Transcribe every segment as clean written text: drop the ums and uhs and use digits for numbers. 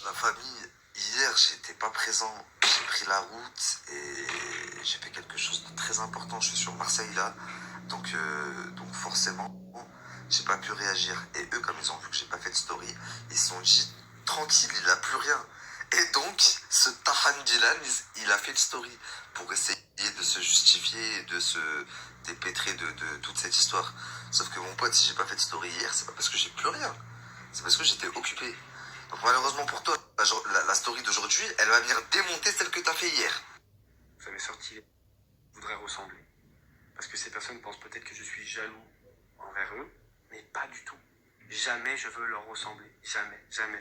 La famille, hier j'étais pas présent, j'ai pris la route et j'ai fait quelque chose de très important. Je suis sur Marseille là, donc forcément j'ai pas pu réagir. Et eux, comme ils ont vu que j'ai pas fait de story, ils se sont dit tranquille, il a plus rien. Et donc ce Tahan Dylan, il a fait une story pour essayer de se justifier et de se dépêtrer de toute cette histoire. Sauf que mon pote, si j'ai pas fait de story hier, c'est pas parce que j'ai plus rien, c'est parce que j'étais occupé. Donc malheureusement pour toi, la story d'aujourd'hui, elle va venir démonter celle que t'as fait hier. Vous avez sorti les... Je voudrais ressembler. Parce que ces personnes pensent peut-être que je suis jaloux envers eux, mais pas du tout. Jamais je veux leur ressembler. Jamais, jamais.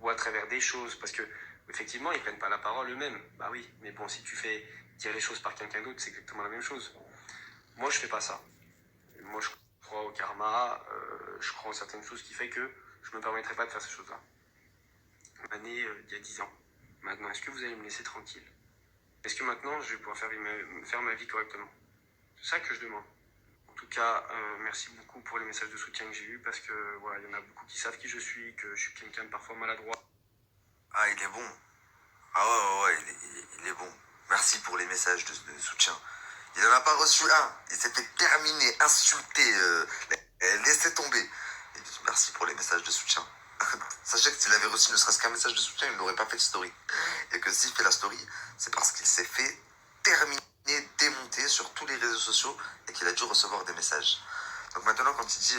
Ou à travers des choses, parce que effectivement, ils prennent pas la parole eux-mêmes. Bah oui, mais bon, si tu fais dire les choses par quelqu'un d'autre, c'est exactement la même chose. Moi, je fais pas ça. Moi, je crois au karma, je crois en certaines choses qui fait que je me permettrai pas de faire ces choses-là. Année d'il y a 10 ans. Maintenant, est-ce que vous allez me laisser tranquille? Est-ce que maintenant, je vais pouvoir faire ma vie correctement? C'est ça que je demande. En tout cas, merci beaucoup pour les messages de soutien que j'ai eus parce que voilà, il y en a beaucoup qui savent qui je suis, que je suis quelqu'un de parfois maladroit. Ah, il est bon. Ah ouais, il est bon. Merci pour les messages de soutien. Il n'en a pas reçu un. Il s'est fait terminer, insulter, laisser tomber. Il dit merci pour les messages de soutien. Sachez que s'il avait reçu ne serait-ce qu'un message de soutien, il n'aurait pas fait de story. Et que s'il fait la story, c'est parce qu'il s'est fait terminer, démonter sur tous les réseaux sociaux et qu'il a dû recevoir des messages. Donc maintenant, quand il dit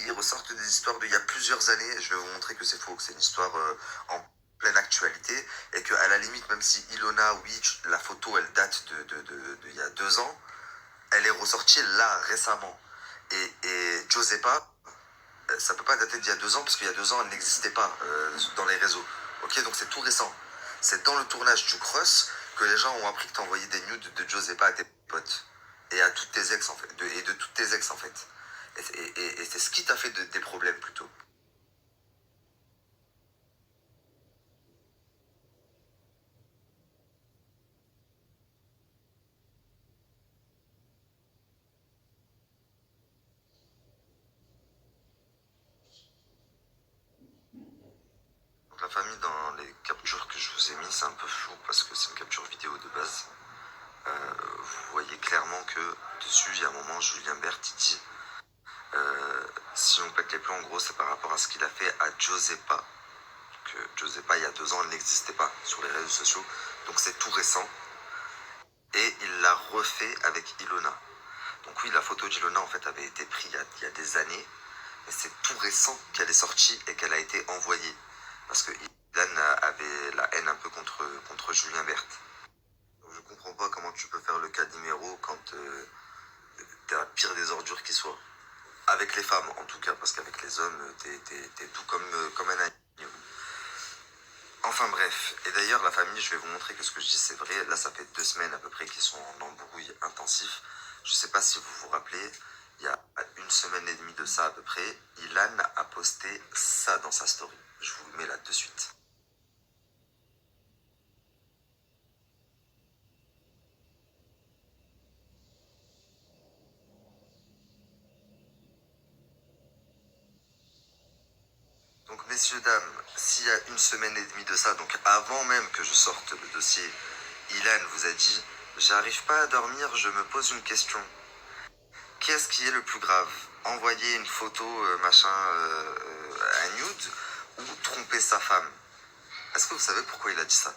il ressortent des histoires d'il y a plusieurs années, je vais vous montrer que c'est faux, que c'est une histoire en pleine actualité et qu'à la limite, même si Ilona, oui, la photo elle date de il y a 2 ans, elle est ressortie là récemment. Et Giuseppa, ça peut pas dater d'il y a 2 ans parce qu'il y a 2 ans elle n'existait pas dans les réseaux. Ok, donc c'est tout récent. C'est dans le tournage du Cross que les gens ont appris que t'as envoyé des nudes de Giuseppa à tes potes et à toutes tes ex en fait, et de toutes tes ex en fait. Et c'est ce qui t'a fait des problèmes plutôt. Donc la famille, dans les captures que je vous ai mis, c'est un peu flou parce que c'est une capture vidéo de base. Vous voyez clairement que dessus, il y a un moment, Julien Bert il dit si on pète les plombs, en gros, c'est par rapport à ce qu'il a fait à Giuseppa. Que Giuseppa, il y a 2 ans, elle n'existait pas sur les réseaux sociaux. Donc c'est tout récent. Et il l'a refait avec Ilona. Donc oui, la photo d'Ilona, en fait, avait été prise il y a des années. Mais c'est tout récent qu'elle est sortie et qu'elle a été envoyée. Parce que Ilan avait la haine un peu contre Julien Berthe. Donc je comprends pas comment tu peux faire le cas numéro quand t'es la pire des ordures qui soit. Avec les femmes, en tout cas, parce qu'avec les hommes, t'es tout comme un agneau. Enfin bref, et d'ailleurs la famille, je vais vous montrer que ce que je dis c'est vrai. Là ça fait 2 semaines à peu près qu'ils sont en embrouille intensif. Je sais pas si vous vous rappelez, il y a 1 semaine et demie de ça à peu près, Ilan a posté ça dans sa story. Je vous le mets là de suite. Donc messieurs, dames, s'il y a 1 semaine et demie de ça, donc avant même que je sorte le dossier, Ilan vous a dit j'arrive pas à dormir, je me pose une question. Qu'est-ce qui est le plus grave? Envoyer une photo à nude ou tromper sa femme? Est-ce que vous savez pourquoi il a dit ça?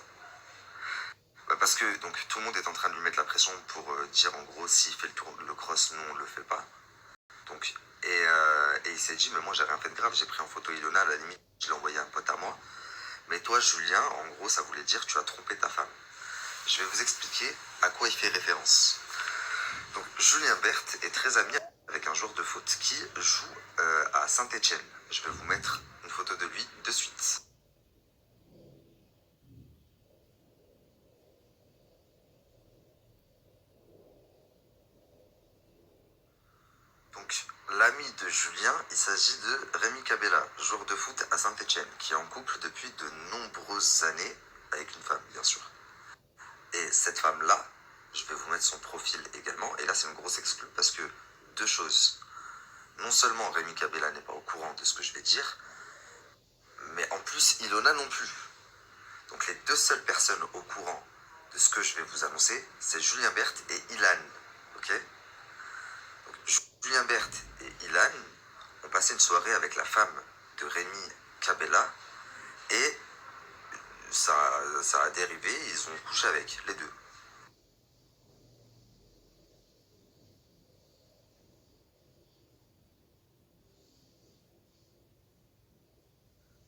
Bah parce que donc tout le monde est en train de lui mettre la pression pour dire en gros s'il fait le cross, non on le fait pas. Donc et il s'est dit mais moi j'ai rien fait de grave, j'ai pris en photo Ilona, à la limite je l'ai envoyé à un pote à moi. Mais toi Julien, en gros ça voulait dire tu as trompé ta femme. Je vais vous expliquer à quoi il fait référence. Donc Julien Berthe est très ami avec un joueur de foot qui joue à Saint-Etienne. Je vais vous mettre une photo de lui de suite. Donc l'ami de Julien, il s'agit de Rémi Cabella, joueur de foot à Saint-Etienne, qui est en couple depuis de nombreuses années avec une femme bien sûr. Et cette femme-là, je vais vous mettre son profil également, et là c'est une grosse exclue parce que 2 choses. Non seulement Rémi Cabella n'est pas au courant de ce que je vais dire, mais Mais en plus, Ilona non plus. Donc les deux seules personnes au courant de ce que je vais vous annoncer, c'est Julien Berthe et Ilan. Ok? Donc, Julien Berthe et Ilan ont passé une soirée avec la femme de Rémi Cabella et ça a dérivé, ils ont couché avec les deux.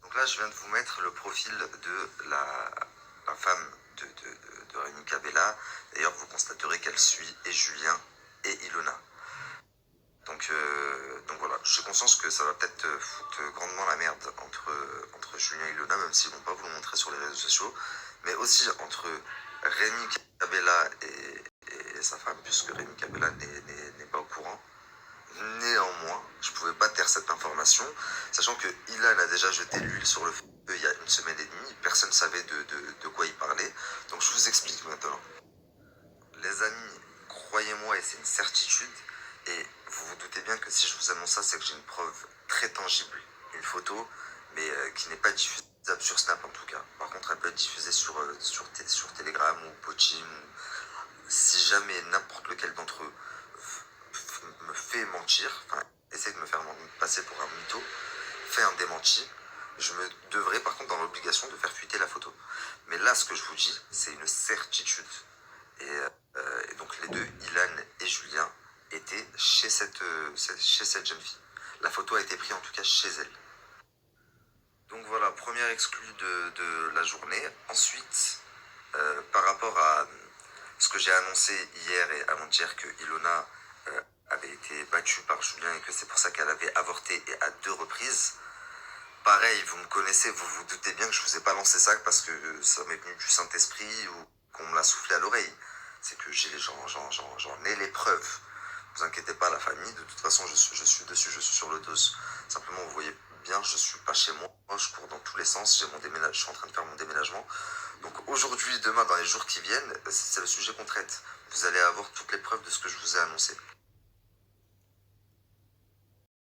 Donc là, je viens de vous mettre le profil de la femme de Rémi Cabella. D'ailleurs, vous constaterez qu'elle suit et Julien et Ilona. Donc voilà, j'ai conscience que ça va peut-être foutre grandement la merde entre Julien et Ilona, même s'ils vont pas vous le montrer sur les réseaux sociaux, mais aussi entre Rémi Cabella et sa femme, puisque Rémi Cabella n'est pas au courant. Néanmoins, je pouvais pas taire cette information, sachant que Ilan a déjà jeté l'huile sur le feu il y a une semaine et demie, personne ne savait de quoi il parlait, donc je vous explique maintenant. Les amis, croyez-moi, et c'est une certitude, et vous vous doutez bien que si je vous annonce ça, c'est que j'ai une preuve très tangible, une photo, mais qui n'est pas diffusable sur Snap en tout cas. Par contre, elle peut être diffusée sur Telegram ou Pochim. Si jamais n'importe lequel d'entre eux me fait mentir, enfin, essaie de me faire passer pour un mytho, fait un démenti, je me devrais par contre dans l'obligation de faire fuiter la photo. Mais là, ce que je vous dis, c'est une certitude. Et donc les deux, Ilan et Julien, étaient chez cette jeune fille. La photo a été prise en tout cas chez elle. Donc voilà, première exclue de la journée. Ensuite, par rapport à ce que j'ai annoncé hier et avant-hier que Ilona avait été battue par Julien et que c'est pour ça qu'elle avait avorté et à 2 reprises. Pareil, vous me connaissez, vous vous doutez bien que je vous ai pas lancé ça parce que ça m'est venu du Saint-Esprit ou qu'on me l'a soufflé à l'oreille. C'est que j'en ai les preuves. Vous inquiétez pas, la famille, de toute façon, je suis dessus, je suis sur le dos. Simplement, vous voyez bien, je suis pas chez moi, je cours dans tous les sens, je suis en train de faire mon déménagement. Donc aujourd'hui, demain, dans les jours qui viennent, c'est le sujet qu'on traite. Vous allez avoir toutes les preuves de ce que je vous ai annoncé.